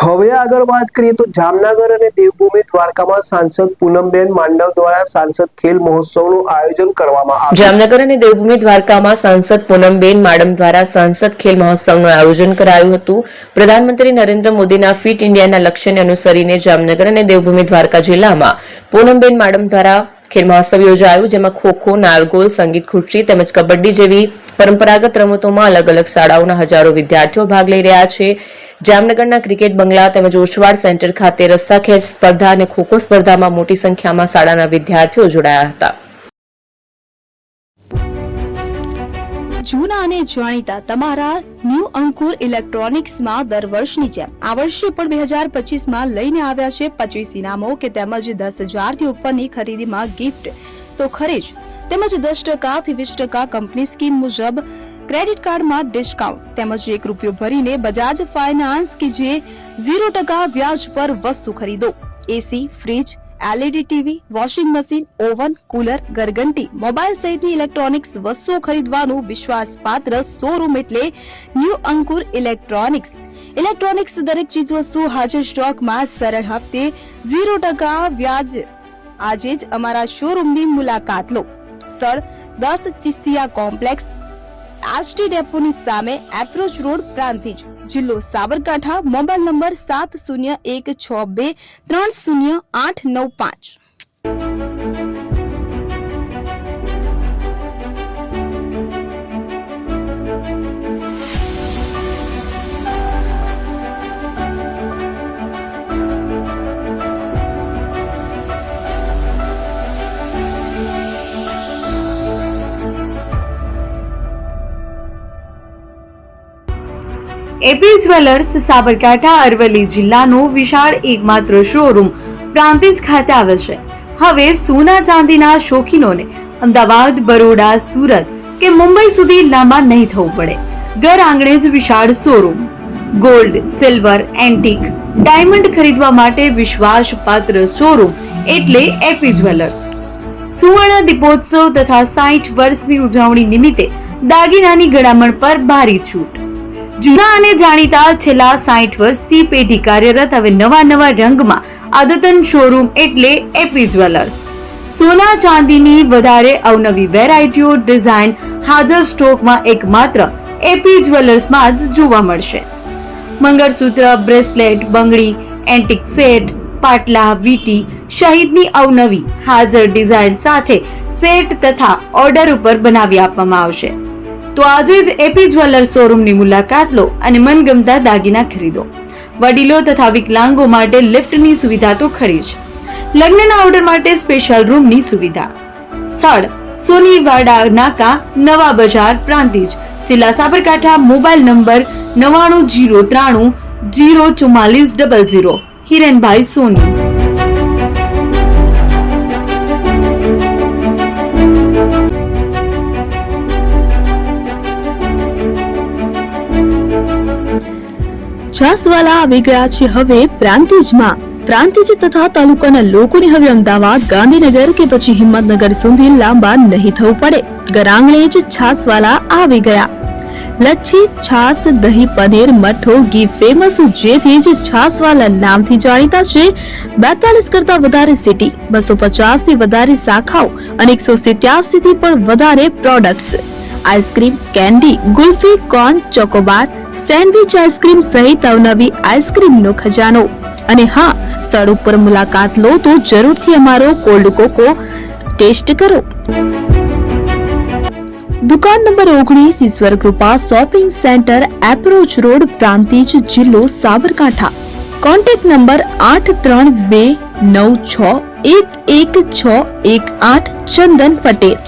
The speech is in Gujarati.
હવે આગળ વાત કરીએ તો જામનગર અને દેવભૂમિ દ્વારકામાં સાંસદ પૂનમબેન માંડવ દ્વારા સાંસદ ખેલ મહોત્સવનું આયોજન કરવામાં આવ્યું। જામનગર અને દેવભૂમિ દ્વારકામાં સાંસદ પૂનમબેન માડમ દ્વારા સાંસદ ખેલ મહોત્સવનું આયોજન કરાયું હતું। પ્રધાનમંત્રી નરેન્દ્ર મોદીના ફિટ ઇન્ડિયાના લક્ષ્યને અનુસરીને જામનગર અને દેવભૂમિ દ્વારકા જિલ્લામાં પૂનમબેન માડમ દ્વારા ખેલ મહોત્સવ યોજાયો, જેમાં ખોખો, નારગોલ, સંગીત ખુરશી તેમજ કબડ્ડી જેવી પરંપરાગત રમતોમાં અલગ અલગ શાળાઓના હજારો વિદ્યાર્થીઓ ભાગ લઈ રહ્યા છે। જામનગરના ક્રિકેટ બંગલા તેમજ ઓશવાડ સેન્ટર ખાતે રસ્સાખેંચ સ્પર્ધા અને ખોખો સ્પર્ધામાં મોટી સંખ્યામાં શાળાના વિદ્યાર્થીઓ જોડાયા હતા। જૂના અને જાણીતા તમારા ન્યૂ અંકુર ઇલેક્ટ્રોનિક્સમાં દર વર્ષની જેમ આ વર્ષે પણ 2025માં લઈને આવ્યા છે 25 ઇનામો કે તેમજ 10,000 થી ઉપરની ખરીદીમાં ગિફ્ટ તો ખરીદ તેમજ 10% થી 20% કંપની સ્કીમ મુજબ ક્રેડિટ કાર્ડમાં ડિસ્કાઉન્ટ તેમજ 1 રૂપિયો ભરીને બજાજ ફાઇનાન્સ કે જે 0% વ્યાજ પર વસ્તુ ખરીદો। AC, fridge, LED TV, washing machine, oven, cooler, ગરગંટી, મોબાઈલ સહિતની ઇલેક્ટ્રોનિક્સ વસ્તુઓ ખરીદવાનું વિશ્વાસપાત્ર શોરૂમ એટલે ન્યૂ અંકુર ઇલેક્ટ્રોનિક્સ। ઇલેક્ટ્રોનિક્સ દરેક ચીજ વસ્તુ હાજર સ્ટોકમાં સરળ હપ્તે 0% વ્યાજ। આજે જ અમારા શોરૂમની મુલાકાત લો। સ્થળ 10 ચિસ્તિયા કોમ્પ્લેક્સ, આરટી ડેપોની સામે, એપ્રોચ રોડ, પ્રાંતિજ, જિલ્લો Sabarkantha. Mobile number 7016230895। AP jewellers Sabarkantha Aravalli જિલ્લાનો વિશાળ એકમાત્ર શોરૂમ પ્રાંતિજ ખાતે આવેલ છે। હવે સોના ચાંદીના શોખીનોને અમદાવાદ, બરોડા, સુરત કે મુંબઈ સુધી લાંબા નહીં થવું પડે। ઘર આંગણે જ વિશાળ showroom. Gold, silver, antique, diamond ખરીદવા માટે વિશ્વાસપાત્ર શોરૂમ એટલે એપી જ્વેલર્સ। સુવર્ણ દીપોત્સવ તથા 60 વર્ષની ઉજવણી નિમિત્તે દાગીનાની ગળામણ પર ભારી છૂટ। જૂના અને જાણીતા છેલ્લા 60 વર્ષથી પેઢી કાર્યરત હવે નવા રંગમાં અદ્યતન શોરૂમ એટલે એપી જ્વેલર્સ। સોના ચાંદીની વધારે અવનવી વેરાયટીઓ, ડિઝાઇન હાજર સ્ટોકમાં એકમાત્ર એપી જ્વેલર્સમાં જ જોવા મળશે। મંગળસૂત્ર, બ્રેસલેટ, બંગડી, એન્ટિક સેટ, પાટલા, વીટી સહિતની અવનવી હાજર ડિઝાઇન સાથે સેટ તથા ઓર્ડર ઉપર બનાવી આપવામાં આવશે। તો આજે જ એપી જ્વેલર્સ શોરૂમની મુલાકાત લો અને મનગમતા દાગીના ખરીદો। વડીલો તથા વિકલાંગો માટે લિફ્ટની સુવિધા તો ખરી જ, લગ્નના ઓર્ડર માટે સ્પેશિયલ રૂમની સુવિધા। સ્થળ સોનીવાડા નાકા, નવા બજાર, પ્રાંતિજ, જિલ્લા સાબરકાંઠા। Mobile number 9903004400। હિરેનભાઈ સોની। છાસવાલા આવી ગયા છે હવે પ્રાંતિજમાં। પ્રાંતિજ તથા તાલુકાના લોકોને હવે અમદાવાદ, ગાંધીનગર કે પછી હિંમતનગર સુધી લાંબા નહીં થવું પડે। ઘર આંગણે જ છાસવાલા આવી ગયા। લચ્છી, છાસ, દહીં, પનીર, મઠ્ઠો, ઘી ફેમસ, જેથી જ છાસવાલા નામથી જાણીતા છે। 42 કરતા વધારે સિટી, 250 થી વધારે શાખાઓ અને 187 થી પણ વધારે products. Ice cream, candy, kulfi, corn, Chocobar, sandwich ice cream સહિત અવનવી આઈસ્ક્રીમનો ખજાનો। અને હા, સ્થળ ઉપર મુલાકાત લો તો જરૂરથી અમારો કોલ્ડ કોકો ટેસ્ટ કરો। દુકાન number 19, Ishwar Krupa shopping centre, approach road, Prantij, જિલ્લો સાબરકાંઠા। Contact number 8329611618। ચંદન પટેલ।